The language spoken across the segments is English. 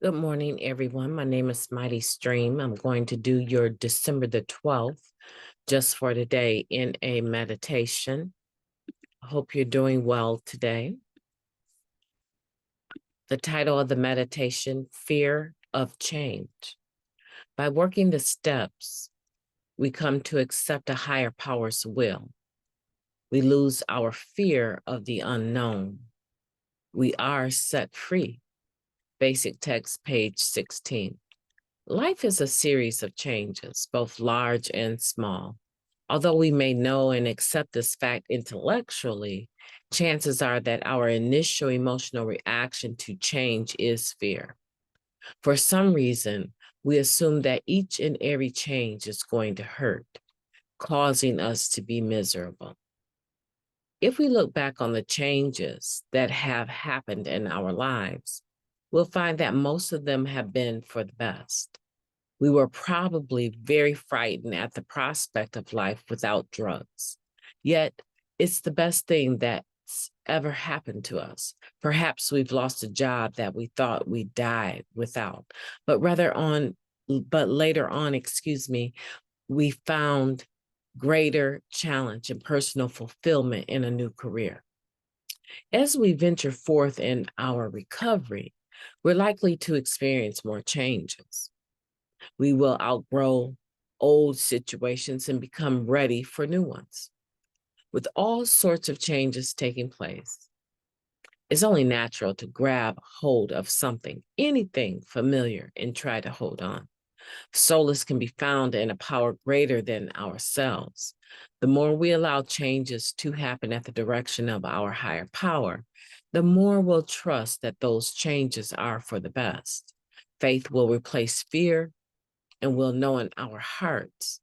Good morning, everyone. My name is MightyStream. I'm going to do your December the 12th just for today in a meditation. I hope you're doing well today. The title of the meditation, Fear of Change. By working the steps, we come to accept a higher power's will. We lose our fear of the unknown. We are set free. Basic text, page 16. Life is a series of changes, both large and small. Although we may know and accept this fact intellectually, chances are that our initial emotional reaction to change is fear. For some reason, we assume that each and every change is going to hurt, causing us to be miserable. If we look back on the changes that have happened in our lives, we'll find that most of them have been for the best. We were probably very frightened at the prospect of life without drugs. Yet, it's the best thing that's ever happened to us. Perhaps we've lost a job that we thought we'd die without, but later on, we found greater challenge and personal fulfillment in a new career. As we venture forth in our recovery, we're likely to experience more changes. We will outgrow old situations and become ready for new ones. With all sorts of changes taking place, it's only natural to grab hold of something, anything familiar, and try to hold on. Solace can be found in a power greater than ourselves. The more we allow changes to happen at the direction of our higher power, the more we'll trust that those changes are for the best. Faith will replace fear, and we'll know in our hearts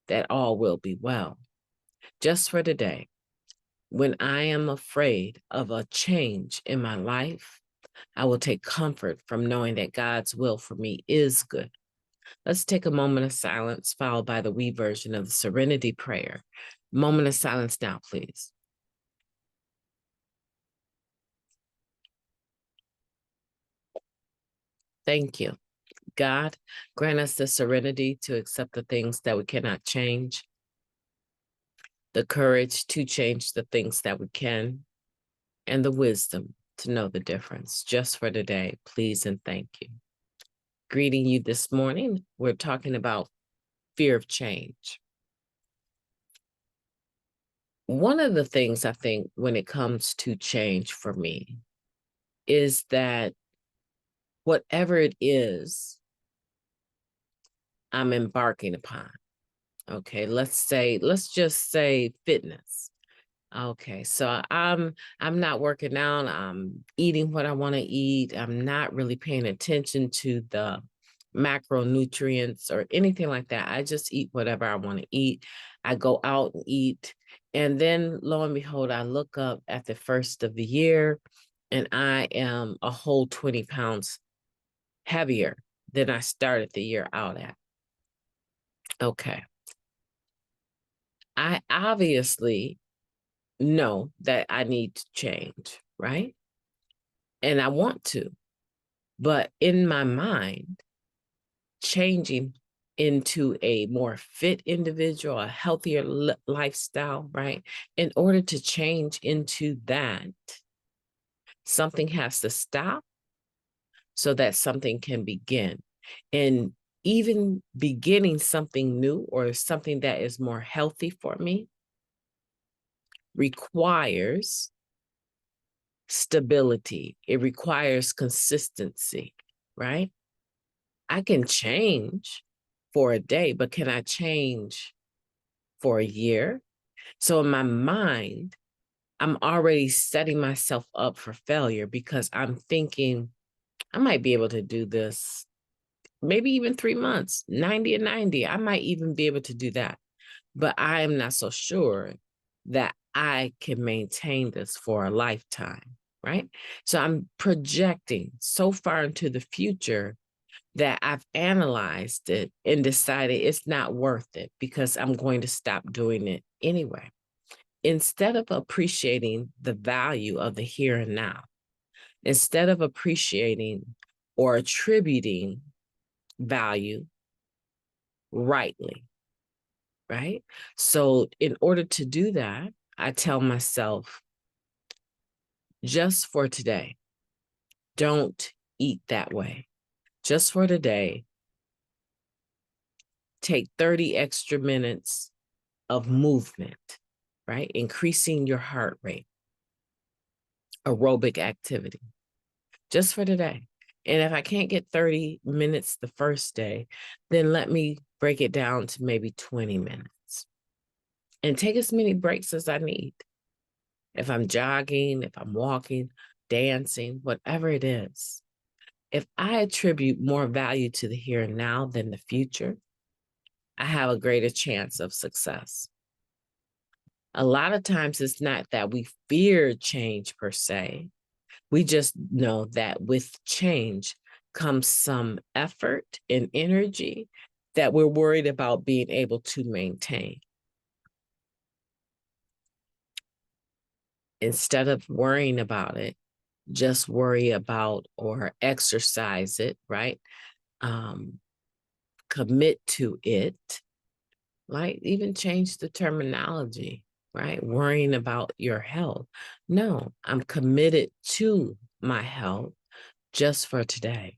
that all will be well. Just for today, when I am afraid of a change in my life, I will take comfort from knowing that God's will for me is good. Let's take a moment of silence, followed by the we version of the Serenity Prayer. Moment of silence now, please. Thank you. God, grant us the serenity to accept the things that we cannot change, the courage to change the things that we can, and the wisdom to know the difference. Just for today, please and thank you. Greeting you this morning, we're talking about fear of change. One of the things I think when it comes to change for me is that whatever it is I'm embarking upon, okay, let's just say fitness. Okay, so I'm not working out. I'm eating what I want to eat. I'm not really paying attention to the macronutrients or anything like that. I just eat whatever I want to eat. I go out and eat. And then lo and behold, I look up at the first of the year and I am a whole 20 pounds heavier than I started the year out at. Okay. I obviously know that I need to change, right? And I want to, but in my mind, changing into a more fit individual, a healthier lifestyle, right? In order to change into that, something has to stop so that something can begin. And even beginning something new or something that is more healthy for me requires stability. It requires consistency, right? I can change for a day, but can I change for a year? So in my mind, I'm already setting myself up for failure because I'm thinking I might be able to do this, maybe even 3 months, 90 and 90. I might even be able to do that. But I am not so sure that I can maintain this for a lifetime, right? So I'm projecting so far into the future that I've analyzed it and decided it's not worth it because I'm going to stop doing it anyway. Instead of appreciating the value of the here and now, instead of appreciating or attributing value rightly, right? So in order to do that, I tell myself, just for today, don't eat that way. Just for today, take 30 extra minutes of movement, right? Increasing your heart rate, aerobic activity, just for today. And if I can't get 30 minutes the first day, then let me break it down to maybe 20 minutes and take as many breaks as I need. If I'm jogging, if I'm walking, dancing, whatever it is, if I attribute more value to the here and now than the future, I have a greater chance of success. A lot of times it's not that we fear change per se. We just know that with change comes some effort and energy that we're worried about being able to maintain. Instead of worrying about it, just worry about or exercise it, right? Commit to it, like even change the terminology, right? Worrying about your health. No, I'm committed to my health just for today.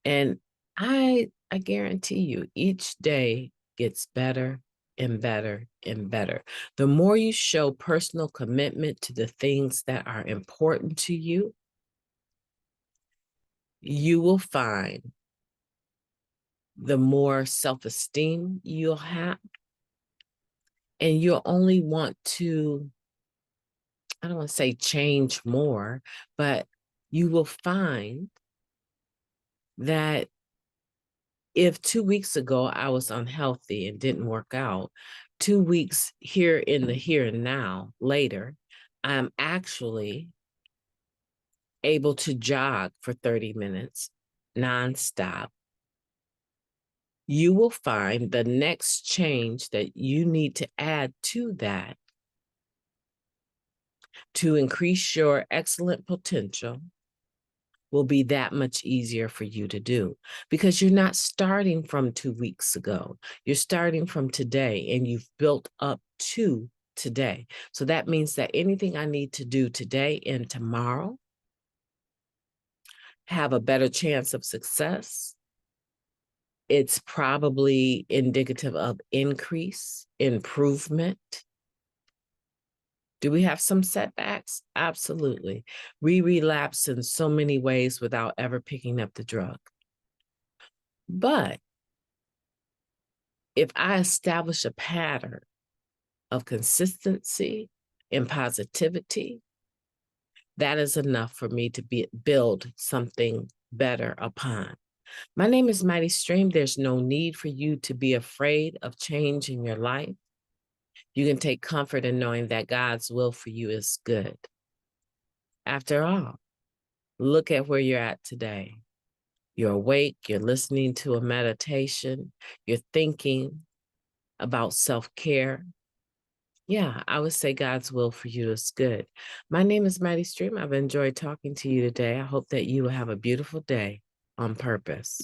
And I guarantee you, each day gets better and better and better. The more you show personal commitment to the things that are important to you, you will find the more self-esteem you'll have. And you'll only want to, I don't want to say change more, but you will find that if 2 weeks ago I was unhealthy and didn't work out, 2 weeks here in the here and now later, I'm actually able to jog for 30 minutes nonstop. You will find the next change that you need to add to that to increase your excellent potential will be that much easier for you to do because you're not starting from 2 weeks ago. You're starting from today and you've built up to today. So that means that anything I need to do today and tomorrow have a better chance of success. It's probably indicative of increase, improvement. Do we have some setbacks? Absolutely. We relapse in so many ways without ever picking up the drug. But if I establish a pattern of consistency and positivity, that is enough for me to build something better upon. My name is Mighty Stream. There's no need for you to be afraid of change in your life. You can take comfort in knowing that God's will for you is good. After all, look at where you're at today. You're awake, you're listening to a meditation, you're thinking about self-care. Yeah, I would say God's will for you is good. My name is Mighty Stream. I've enjoyed talking to you today. I hope that you will have a beautiful day on purpose.